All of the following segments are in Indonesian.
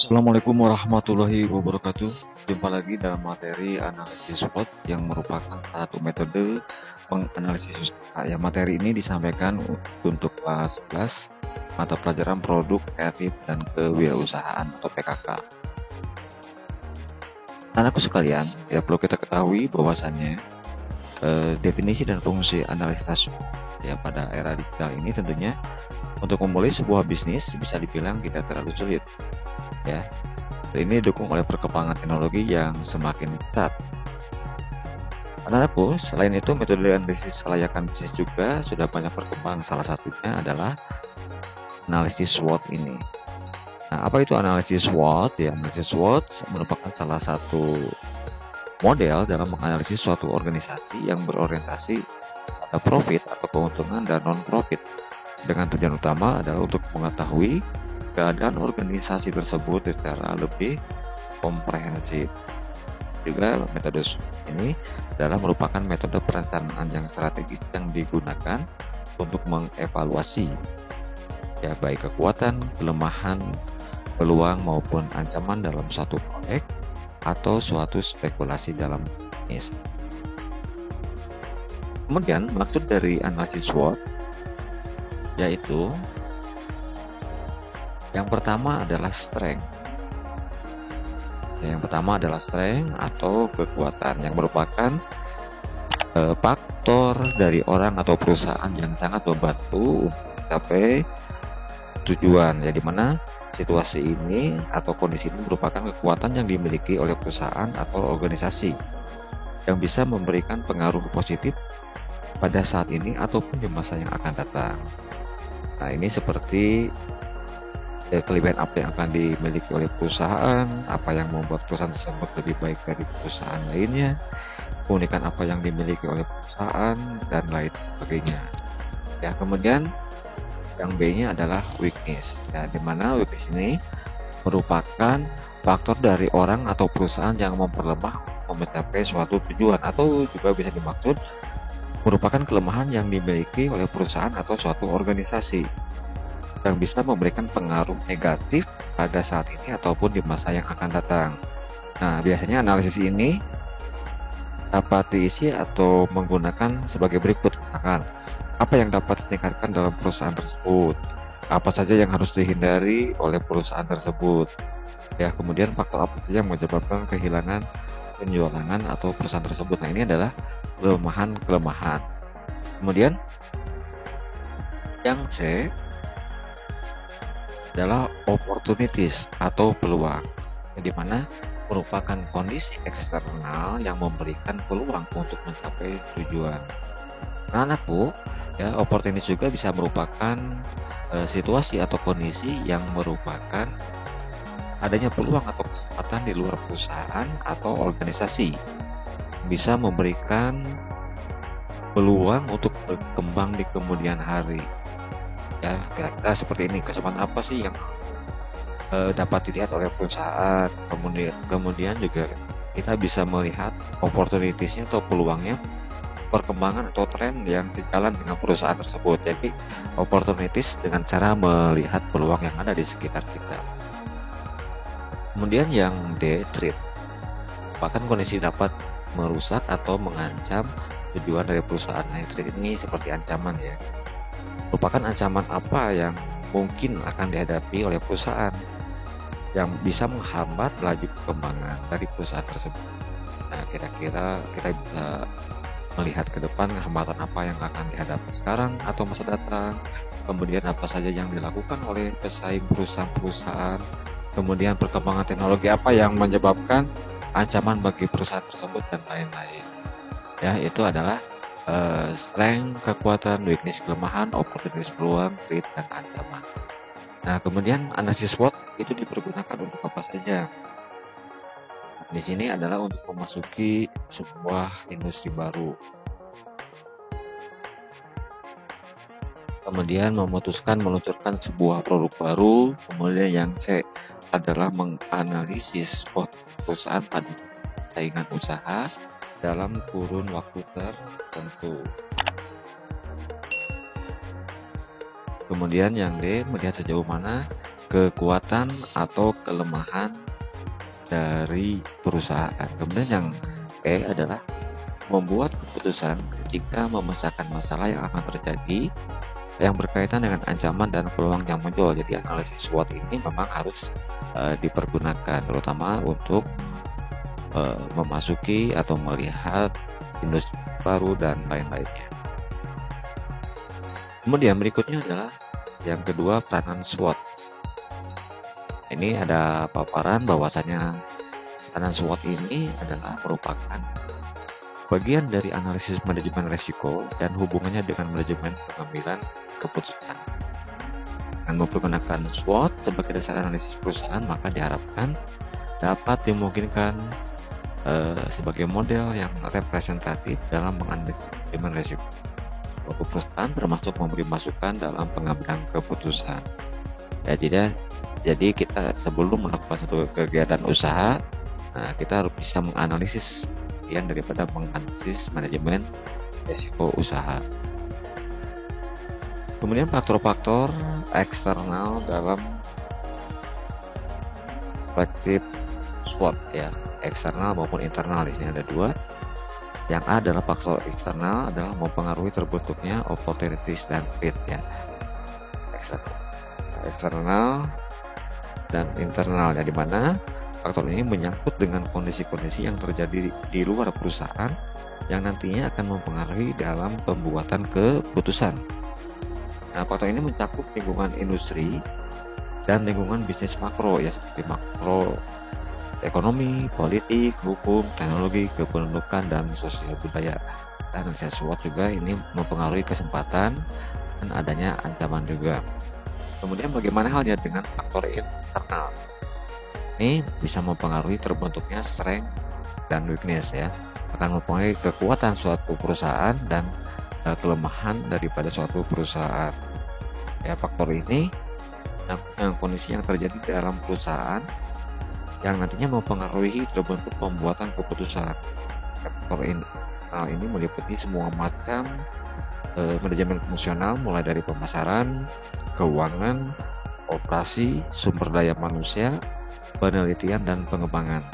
Assalamualaikum warahmatullahi wabarakatuh. Jumpa lagi dalam materi analisis SWOT yang merupakan satu metode menganalisis usaha. Ya, materi ini disampaikan untuk kelas 11 mata pelajaran produk kreatif dan kewirausahaan atau PKK. Anakku sekalian, ya perlu kita ketahui bahwasannya definisi dan fungsi analisis SWOT ya pada era digital ini tentunya untuk memulai sebuah bisnis bisa dibilang tidak terlalu sulit. Ya, ini didukung oleh perkembangan teknologi yang semakin pesat. Anak-anakku, selain itu metode analisis kelayakan bisnis juga sudah banyak berkembang. Salah satunya adalah analisis SWOT ini. Nah, apa itu analisis SWOT? Ya, analisis SWOT merupakan salah satu model dalam menganalisis suatu organisasi yang berorientasi pada profit atau keuntungan dan non-profit. Dengan tujuan utama adalah untuk mengetahui keadaan organisasi tersebut secara lebih komprehensif. Juga metode ini adalah merupakan metode perencanaan yang strategis yang digunakan untuk mengevaluasi ya baik kekuatan, kelemahan, peluang maupun ancaman dalam suatu proyek atau suatu spekulasi dalam bisnis. Kemudian maksud dari analisis SWOT yaitu yang pertama adalah strength. Yang pertama adalah strength atau kekuatan yang merupakan faktor dari orang atau perusahaan yang sangat membantu untuk mencapai tujuan. Ya, di mana situasi ini atau kondisi ini merupakan kekuatan yang dimiliki oleh perusahaan atau organisasi yang bisa memberikan pengaruh positif pada saat ini ataupun di masa yang akan datang. Nah, ini seperti kelebihan apa yang akan dimiliki oleh perusahaan, apa yang membuat perusahaan tersebut lebih baik dari perusahaan lainnya, keunikan apa yang dimiliki oleh perusahaan, dan lain sebagainya. Ya, kemudian yang B-nya adalah weakness. Ya, di mana weakness ini merupakan faktor dari orang atau perusahaan yang memperlemah mencapai suatu tujuan, atau juga bisa dimaksud merupakan kelemahan yang dimiliki oleh perusahaan atau suatu organisasi yang bisa memberikan pengaruh negatif pada saat ini ataupun di masa yang akan datang. Nah, biasanya analisis ini dapat diisi atau menggunakan sebagai berikut. Misalkan, apa yang dapat ditingkatkan dalam perusahaan tersebut? Apa saja yang harus dihindari oleh perusahaan tersebut? Ya, kemudian faktor apa saja yang menyebabkan kehilangan penjualan atau perusahaan tersebut. Nah, ini adalah kelemahan-kelemahan. Kemudian yang C adalah opportunities atau peluang, di mana merupakan kondisi eksternal yang memberikan peluang untuk mencapai tujuan. Nah, anakku, ya opportunities juga bisa merupakan situasi atau kondisi yang merupakan adanya peluang atau kesempatan di luar perusahaan atau organisasi, bisa memberikan peluang untuk berkembang di kemudian hari. Ya, kira-kira seperti ini. Kesempatan apa sih yang dapat dilihat oleh perusahaan? Kemudian juga kita bisa melihat opportunities-nya atau peluangnya, perkembangan atau tren yang sejalan dengan perusahaan tersebut. Jadi opportunities dengan cara melihat peluang yang ada di sekitar kita. Kemudian yang D, threat, bahkan kondisi dapat merusak atau mengancam tujuan dari perusahaan. Nah, threat ini seperti ancaman ya, merupakan ancaman apa yang mungkin akan dihadapi oleh perusahaan yang bisa menghambat laju perkembangan dari perusahaan tersebut. Nah, kira-kira kita bisa melihat ke depan hambatan apa yang akan dihadapi sekarang atau masa datang, kemudian apa saja yang dilakukan oleh pesaing perusahaan-perusahaan, kemudian perkembangan teknologi apa yang menyebabkan ancaman bagi perusahaan tersebut, dan lain-lain. Ya, itu adalah strength, kekuatan, weakness, kelemahan, opportunities, peluang, threat, dan ancaman. Nah, kemudian analisis SWOT itu dipergunakan untuk apa saja? Di sini adalah untuk memasuki sebuah industri baru, kemudian memutuskan meluncurkan sebuah produk baru. Kemudian yang C adalah menganalisis SWOT perusahaan pada saingan usaha dalam kurun waktu tertentu. Kemudian yang D, melihat sejauh mana kekuatan atau kelemahan dari perusahaan. Kemudian yang E adalah membuat keputusan ketika memecahkan masalah yang akan terjadi yang berkaitan dengan ancaman dan peluang yang muncul. Jadi analisis SWOT ini memang harus dipergunakan terutama untuk memasuki atau melihat industri baru dan lain-lainnya. Kemudian berikutnya adalah yang kedua, peranan SWOT. Ini ada paparan bahwasanya peranan SWOT ini adalah merupakan bagian dari analisis manajemen risiko dan hubungannya dengan manajemen pengambilan keputusan. Dengan menggunakan SWOT sebagai dasar analisis perusahaan, maka diharapkan dapat dimungkinkan sebagai model yang representatif dalam menganalisis manajemen risiko perusahaan, termasuk memberi masukan dalam pengambilan keputusan. Ya, jadi kita sebelum melakukan satu kegiatan usaha, kita harus bisa menganalisis daripada menganalisis manajemen risiko usaha. Kemudian faktor-faktor eksternal dalam perspektif SWOT, ya, eksternal maupun internal. Di sini ada dua. Yang A adalah faktor eksternal, adalah mempengaruhi terbentuknya opportunities dan fit, ya. Eksternal dan internal, ya, di mana faktor ini menyangkut dengan kondisi-kondisi yang terjadi di luar perusahaan yang nantinya akan mempengaruhi dalam pembuatan keputusan. Nah, faktor ini mencakup lingkungan industri dan lingkungan bisnis makro, ya, seperti makro ekonomi, politik, hukum, teknologi, kependudukan, dan sosial budaya. Dan SWOT juga ini mempengaruhi kesempatan dan adanya ancaman juga. Kemudian bagaimana halnya dengan faktor internal? Ini bisa mempengaruhi terbentuknya strength dan weakness, ya. Akan mempengaruhi kekuatan suatu perusahaan dan kelemahan daripada suatu perusahaan. Ya, faktor ini yang kondisi yang terjadi dalam perusahaan yang nantinya mempengaruhi terbentuk pembuatan keputusan. Faktor internal ini meliputi semua macam manajemen fungsional, mulai dari pemasaran, keuangan, operasi, sumber daya manusia, penelitian dan pengembangan.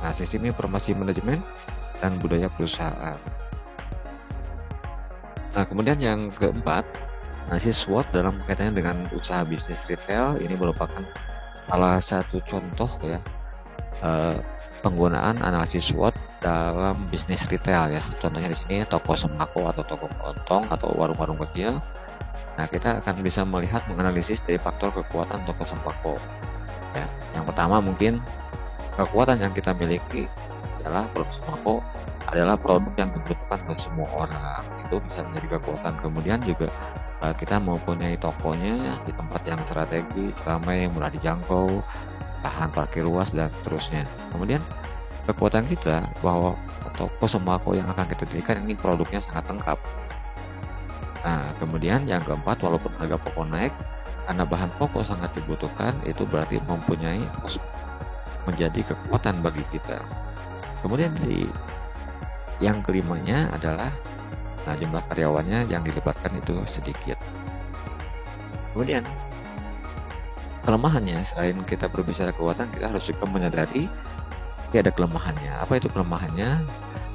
Nah, sistem informasi manajemen dan budaya perusahaan. Nah, kemudian yang keempat, analisis SWOT dalam kaitannya dengan usaha bisnis retail ini merupakan salah satu contoh, ya, penggunaan analisis SWOT dalam bisnis retail, ya. Contohnya di sini toko sembako atau toko kelontong atau warung-warung kecil. Nah, kita akan bisa melihat menganalisis dari faktor kekuatan toko sembako. Ya, yang pertama mungkin kekuatan yang kita miliki adalah produk sembako adalah produk yang dibutuhkan oleh semua orang. Itu bisa menjadi kekuatan. Kemudian juga kita mempunyai tokonya di tempat yang strategis, ramai, mudah dijangkau, tahan parkir luas, dan seterusnya. Kemudian kekuatan kita bahwa toko sembako yang akan kita dirikan ini produknya sangat lengkap. Nah, kemudian yang keempat, walaupun harga pokok naik, karena bahan pokok sangat dibutuhkan, itu berarti mempunyai menjadi kekuatan bagi kita. Kemudian yang kelimanya adalah jumlah karyawannya yang dilibatkan itu sedikit. Kemudian kelemahannya, selain kita berbicara kekuatan, kita harus juga menyadari ada kelemahannya. Apa itu kelemahannya?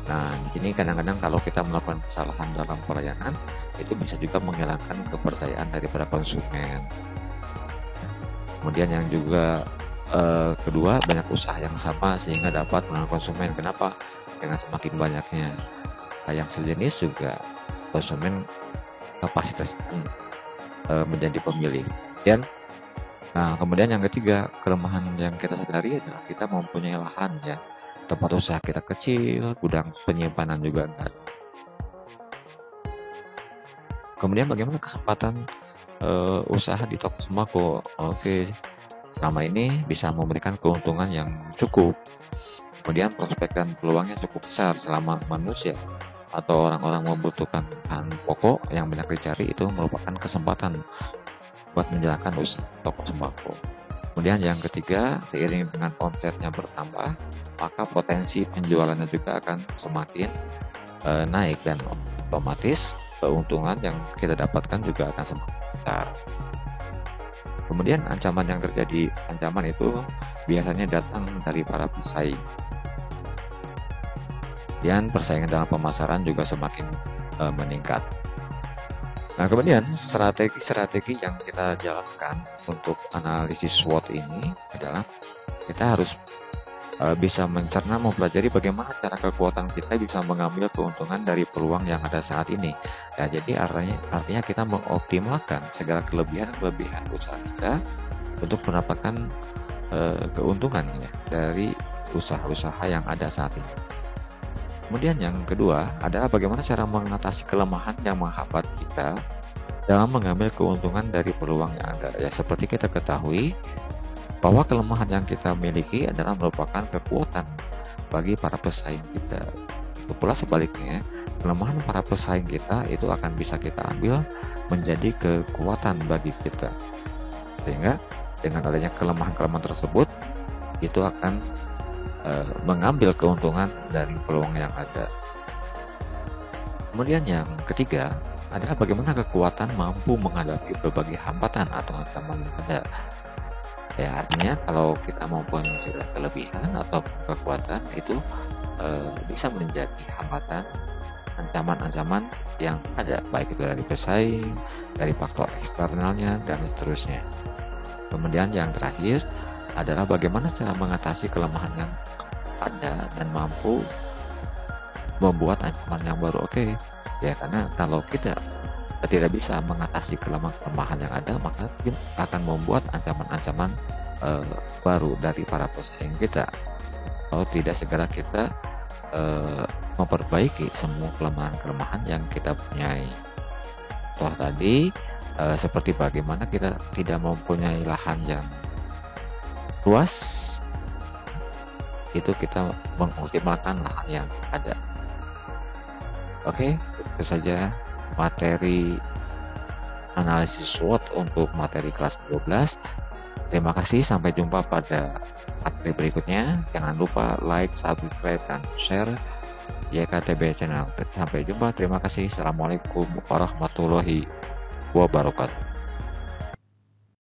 Nah, ini kadang-kadang kalau kita melakukan kesalahan dalam pelayanan, itu bisa juga menghilangkan kepercayaan daripada konsumen. Kemudian yang juga kedua, banyak usaha yang sama sehingga dapat menarik konsumen. Kenapa? Dengan semakin banyaknya yang sejenis juga konsumen kapasitas menjadi pemilih. Dan kemudian yang ketiga, kelemahan yang kita sadari adalah kita mempunyai lahan, ya. Tempat usaha kita kecil, gudang penyimpanan juga enggak. Kemudian bagaimana kesempatan usaha di toko sembako? Oke, selama ini bisa memberikan keuntungan yang cukup. Kemudian prospek dan peluangnya cukup besar selama manusia atau orang-orang membutuhkan bahan pokok yang banyak dicari, itu merupakan kesempatan buat menjalankan usaha toko sembako. Kemudian yang ketiga, seiring dengan omsetnya bertambah, maka potensi penjualannya juga akan semakin naik dan otomatis keuntungan yang kita dapatkan juga akan semakin besar. Kemudian ancaman itu biasanya datang dari para pesaing. Dan persaingan dalam pemasaran juga semakin meningkat. Nah, kemudian strategi yang kita jalankan untuk analisis SWOT ini adalah kita harus bisa mencerna, mempelajari bagaimana cara kekuatan kita bisa mengambil keuntungan dari peluang yang ada saat ini. Nah, jadi artinya kita mengoptimalkan segala kelebihan usaha kita untuk mendapatkan keuntungan ya, dari usaha-usaha yang ada saat ini. Kemudian yang kedua adalah bagaimana cara mengatasi kelemahan yang menghambat kita dalam mengambil keuntungan dari peluang yang ada. Ya, seperti kita ketahui bahwa kelemahan yang kita miliki adalah merupakan kekuatan bagi para pesaing kita. Itu pula sebaliknya, kelemahan para pesaing kita itu akan bisa kita ambil menjadi kekuatan bagi kita. Sehingga dengan adanya kelemahan-kelemahan tersebut, itu akan mengambil keuntungan dari peluang yang ada. Kemudian yang ketiga adalah bagaimana kekuatan mampu menghadapi berbagai hambatan atau ancaman yang ada. Ya, artinya kalau kita mempunyai segala kelebihan atau kekuatan itu bisa menjadi hambatan, ancaman-ancaman yang ada, baik itu dari pesaing, dari faktor eksternalnya, dan seterusnya. Kemudian yang terakhir adalah bagaimana cara mengatasi kelemahan yang ada dan mampu membuat ancaman yang baru. Oke, ya, karena kalau kita tidak bisa mengatasi kelemahan yang ada, maka kita akan membuat ancaman-ancaman baru dari para pesaing kita. Kalau tidak segera kita memperbaiki semua kelemahan-kelemahan yang kita punyai. Contoh tadi seperti bagaimana kita tidak mempunyai lahan yang luas, itu kita mengoptimalkan lahan yang ada. Oke, itu saja materi analisis SWOT untuk materi kelas 12. Terima kasih, sampai jumpa pada materi berikutnya. Jangan lupa like, subscribe, dan share YKTB channel. Sampai jumpa, terima kasih. Assalamualaikum warahmatullahi wabarakatuh.